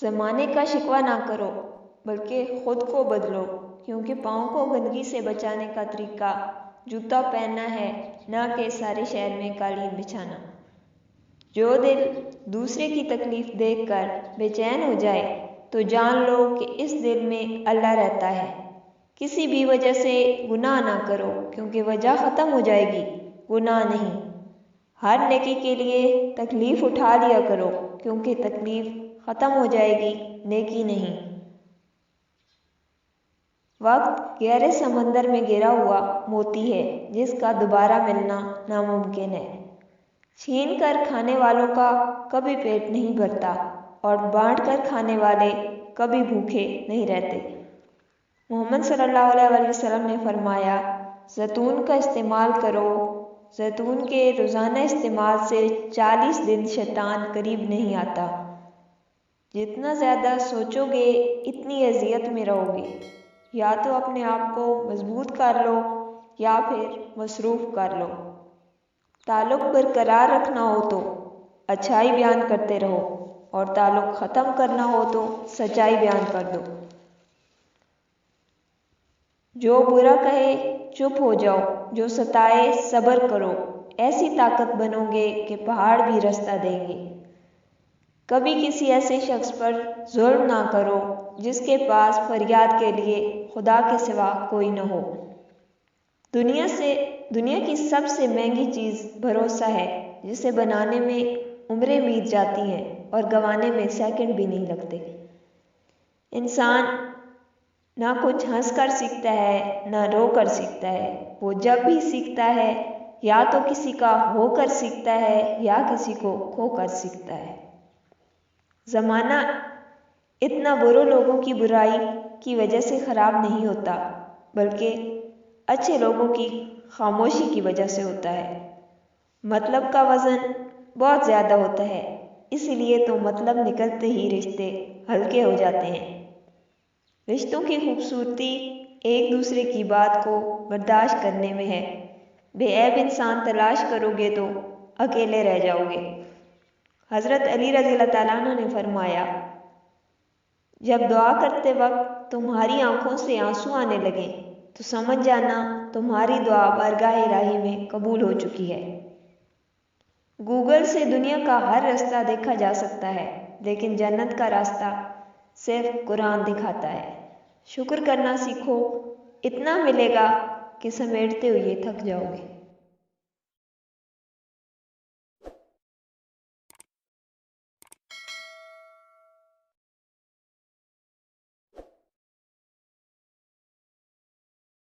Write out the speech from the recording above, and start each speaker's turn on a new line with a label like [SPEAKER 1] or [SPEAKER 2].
[SPEAKER 1] زمانے کا شکوہ نہ کرو بلکہ خود کو بدلو، کیونکہ پاؤں کو گندگی سے بچانے کا طریقہ جوتا پہننا ہے، نہ کہ سارے شہر میں قالین بچھانا۔ جو دل دوسرے کی تکلیف دیکھ کر بے چین ہو جائے تو جان لو کہ اس دل میں اللہ رہتا ہے۔ کسی بھی وجہ سے گناہ نہ کرو، کیونکہ وجہ ختم ہو جائے گی، گناہ نہیں۔ ہر نیکی کے لیے تکلیف اٹھا لیا کرو، کیونکہ تکلیف ختم ہو جائے گی، نیکی نہیں۔ وقت گہرے سمندر میں گرا ہوا موتی ہے جس کا دوبارہ ملنا ناممکن ہے۔ چھین کر کھانے والوں کا کبھی پیٹ نہیں بھرتا اور بانٹ کر کھانے والے کبھی بھوکے نہیں رہتے۔ محمد صلی اللہ علیہ وسلم نے فرمایا، زیتون کا استعمال کرو۔ زیتون کے روزانہ استعمال سے 40 دن شیطان قریب نہیں آتا۔ جتنا زیادہ سوچو گے اتنی اذیت میں رہو گے۔ یا تو اپنے آپ کو مضبوط کر لو یا پھر مصروف کر لو۔ تعلق برقرار رکھنا ہو تو اچھائی بیان کرتے رہو، اور تعلق ختم کرنا ہو تو سچائی بیان کر دو۔ جو برا کہے چپ ہو جاؤ، جو ستائے صبر کرو۔ ایسی طاقت بنو گے کہ پہاڑ بھی راستہ دیں گے۔ کبھی کسی ایسے شخص پر ظلم نہ کرو جس کے پاس فریاد کے لیے خدا کے سوا کوئی نہ ہو۔ دنیا کی سب سے مہنگی چیز بھروسہ ہے، جسے بنانے میں عمریں بیت جاتی ہیں اور گنوانے میں سیکنڈ بھی نہیں لگتے۔ انسان نہ کچھ ہنس کر سیکھتا ہے نہ رو کر سیکھتا ہے۔ وہ جب بھی سیکھتا ہے یا تو کسی کا ہو کر سیکھتا ہے یا کسی کو کھو کر سیکھتا ہے۔ زمانہ اتنا برے لوگوں کی برائی کی وجہ سے خراب نہیں ہوتا، بلکہ اچھے لوگوں کی خاموشی کی وجہ سے ہوتا ہے۔ مطلب کا وزن بہت زیادہ ہوتا ہے، اسی لیے تو مطلب نکلتے ہی رشتے ہلکے ہو جاتے ہیں۔ رشتوں کی خوبصورتی ایک دوسرے کی بات کو برداشت کرنے میں ہے۔ بے عیب انسان تلاش کرو گے تو اکیلے رہ جاؤ گے۔ حضرت علی رضی اللہ تعالیٰ عنہ نے فرمایا، جب دعا کرتے وقت تمہاری آنکھوں سے آنسو آنے لگیں تو سمجھ جانا تمہاری دعا بارگاہ الہی میں قبول ہو چکی ہے۔ گوگل سے دنیا کا ہر راستہ دیکھا جا سکتا ہے، لیکن جنت کا راستہ صرف قرآن دکھاتا ہے۔ شکر کرنا سیکھو، اتنا ملے گا کہ سمیٹتے ہوئے تھک جاؤ گے۔